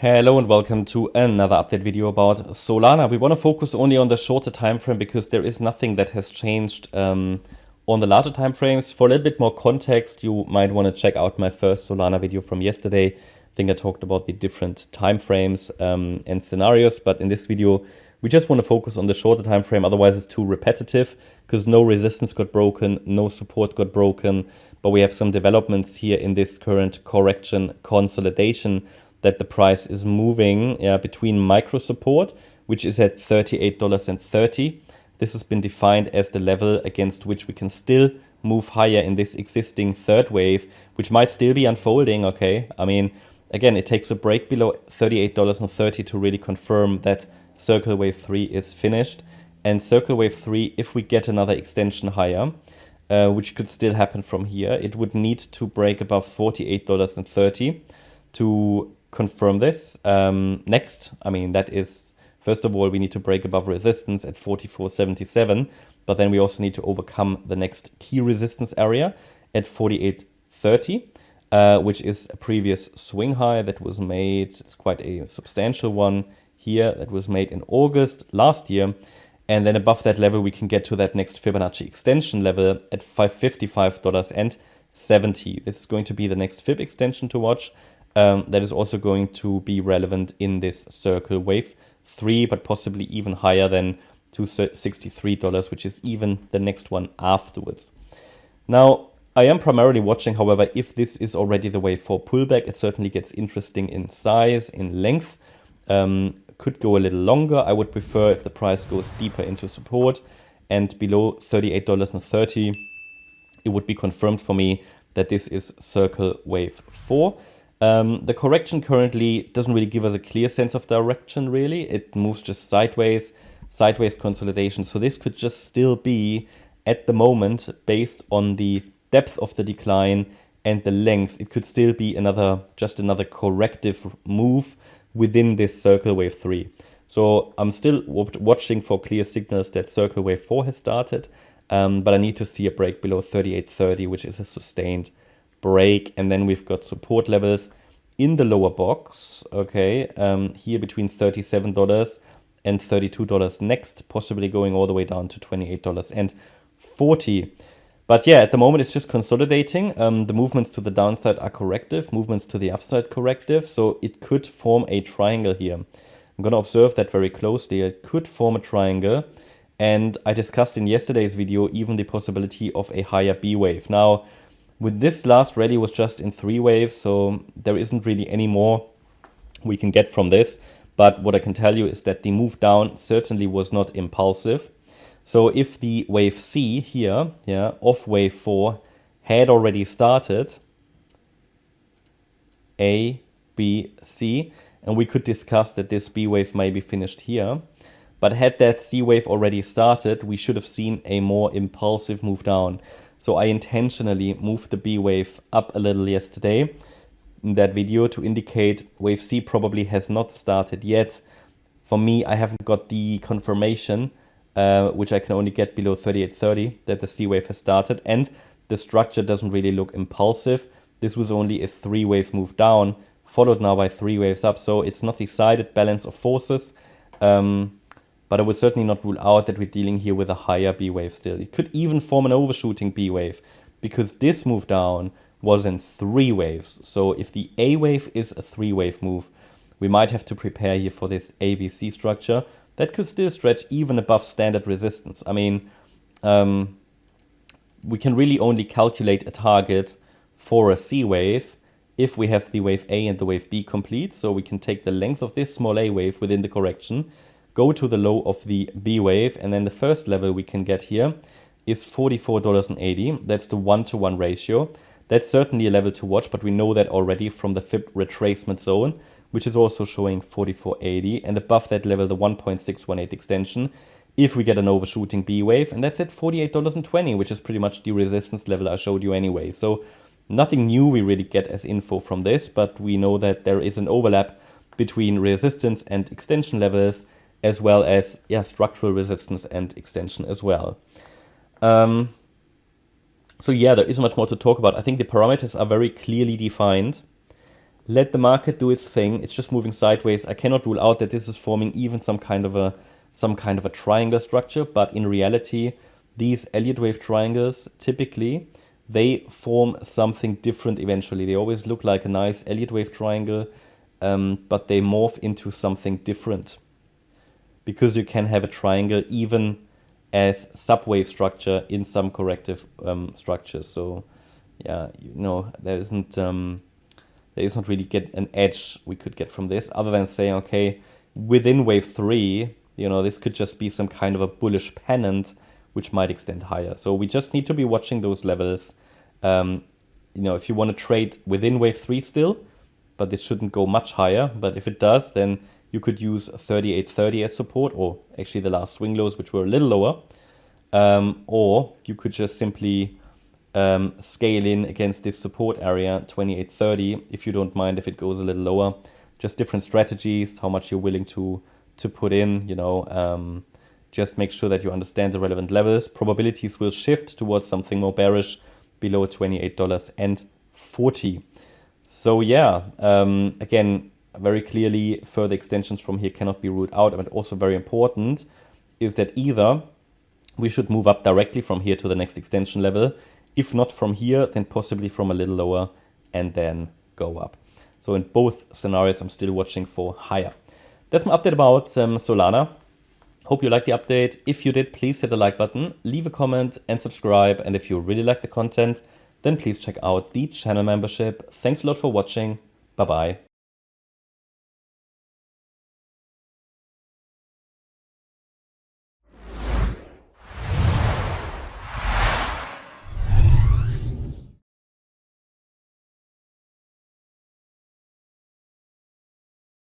Hello and welcome to another update video about Solana. We want to focus only on the shorter time frame because there is nothing that has changed on the larger time frames. For a little bit more context, you might want to check out my first Solana video from yesterday. I think I talked about the different time frames and scenarios, but in this video we just want to focus on the shorter time frame. Otherwise it's too repetitive because no resistance got broken, no support got broken, but we have some developments here in this current correction consolidation that the price is moving between micro support, which is at $38.30. This has been defined as the level against which we can still move higher in this existing third wave, which might still be unfolding, okay? I mean, again, it takes a break below $38.30 to really confirm that circle wave 3 is finished. And circle wave 3, if we get another extension higher, which could still happen from here, it would need to break above $48.30 to confirm this. Next, I mean, that is, first of all, we need to break above resistance at 44.77, but then we also need to overcome the next key resistance area at 48.30, which is a previous swing high that was made. It's quite a substantial one here that was made in August last year. And then above that level, we can get to that next Fibonacci extension level at $555.70. This is going to be the next Fib extension to watch. That is also going to be relevant in this circle wave 3, but possibly even higher than to $63, which is even the next one afterwards. Now, I am primarily watching, however, if this is already the wave 4 pullback. It certainly gets interesting in size, in length. Could go a little longer. I would prefer if the price goes deeper into support and below $38.30. It would be confirmed for me that this is circle wave 4. The correction currently doesn't really give us a clear sense of direction, really. It moves just sideways consolidation. So this could just still be, at the moment, based on the depth of the decline and the length, it could still be just another corrective move within this circle wave 3. So I'm still watching for clear signals that circle wave 4 has started, but I need to see a break below 38.30, which is a sustained break. And then we've got support levels in the lower box, okay, here between $37 and $32 next, possibly going all the way down to $28.40. But yeah, at the moment it's just consolidating. The movements to the downside are corrective, movements to the upside corrective, so it could form a triangle here. I'm going to observe that very closely. It could form a triangle, and I discussed in yesterday's video even the possibility of a higher B wave. Now, with this last rally was just in 3 waves, so there isn't really any more we can get from this. But what I can tell you is that the move down certainly was not impulsive. So if the wave C here, of wave 4, had already started, A, B, C, and we could discuss that this B wave may be finished here. But had that C wave already started, we should have seen a more impulsive move down. So I intentionally moved the B wave up a little yesterday in that video to indicate wave C probably has not started yet. For me, I haven't got the confirmation, which I can only get below 38.30, that the C wave has started. And the structure doesn't really look impulsive. This was only a 3-wave move down, followed now by 3 waves up. So it's not decided balance of forces. But I would certainly not rule out that we're dealing here with a higher B wave still. It could even form an overshooting B wave because this move down was in 3 waves. So if the A wave is a 3-wave move, we might have to prepare here for this ABC structure that could still stretch even above standard resistance. I mean, we can really only calculate a target for a C wave if we have the wave A and the wave B complete. So we can take the length of this small A wave within the correction, go to the low of the B wave, and then the first level we can get here is $44.80. That's the 1-to-1 ratio. That's certainly a level to watch, but we know that already from the Fib retracement zone, which is also showing 44.80, and above that level the 1.618 extension if we get an overshooting B wave, and that's at $48.20, which is pretty much the resistance level I showed you anyway. So nothing new we really get as info from this, but we know that there is an overlap between resistance and extension levels, as well as structural resistance and extension as well. So yeah, there isn't much more to talk about. I think the parameters are very clearly defined. let the market do its thing. It's just moving sideways. I cannot rule out that this is forming even some kind of a triangle structure, but in reality, these Elliott wave triangles, typically, they form something different eventually. They always look like a nice Elliott wave triangle, but they morph into something different. Because you can have a triangle even as subwave structure in some corrective structures. So yeah, there isn't really get an edge we could get from this, other than saying, okay, within wave 3, this could just be some kind of a bullish pennant which might extend higher. So we just need to be watching those levels. If you want to trade within wave 3 still, but it shouldn't go much higher. But if it does, then you could use 38.30 as support, or actually the last swing lows, which were a little lower. Or you could just simply scale in against this support area, 28.30, if you don't mind if it goes a little lower. Just different strategies, how much you're willing to put in, just make sure that you understand the relevant levels. Probabilities will shift towards something more bearish below $28.40. So yeah, again, very clearly further extensions from here cannot be ruled out. And also very important is that either we should move up directly from here to the next extension level. If not from here, then possibly from a little lower and then go up. So in both scenarios, I'm still watching for higher. That's my update about Solana. Hope you liked the update. If you did, please hit the like button, leave a comment and subscribe. And if you really like the content, then please check out the channel membership. Thanks a lot for watching. Bye-bye.